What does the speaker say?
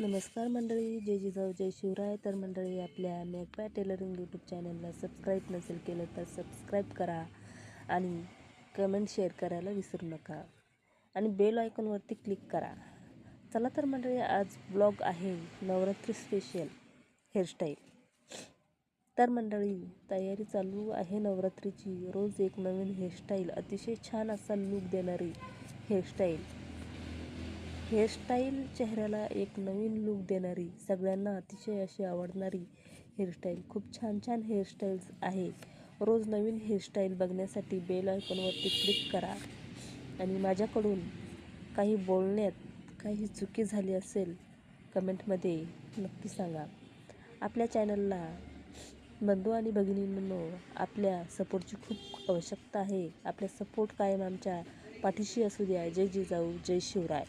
नमस्कार मंडळी, जय जिजाऊ जय शिवराय. तर मंडळी, आपल्या मेघपाय टेलरिंग यूट्यूब चॅनलला सबस्क्राईब नसेल केलं तर सबस्क्राईब करा आणि कमेंट शेअर करायला विसरू नका आणि बेल आयकॉनवरती क्लिक करा. चला तर मंडळी, आज ब्लॉग आहे नवरात्री स्पेशल हेअरस्टाईल. तर मंडळी, तयारी चालू आहे नवरात्रीची. रोज एक नवीन हेअरस्टाईल, अतिशय छान असा लूक देणारी हेअरस्टाईल चेहऱ्याला एक नवीन लूक देणारी, सगळ्यांना अतिशय अशी आवडणारी हेअरस्टाईल. खूप छान छान हेअरस्टाईल्स आहे. रोज नवीन हेअरस्टाईल बघण्यासाठी बेल आयकॉनवरती क्लिक करा आणि माझ्याकडून काही बोलण्यात काही चुकी झाली असेल कमेंटमध्ये नक्की सांगा. आपल्या चॅनलला बंधू आणि भगिनींनो, आपल्या सपोर्टची खूप आवश्यकता आहे. आपला सपोर्ट कायम आमच्या पाठीशी असू द्या. जय जिजाऊ जय शिवराय.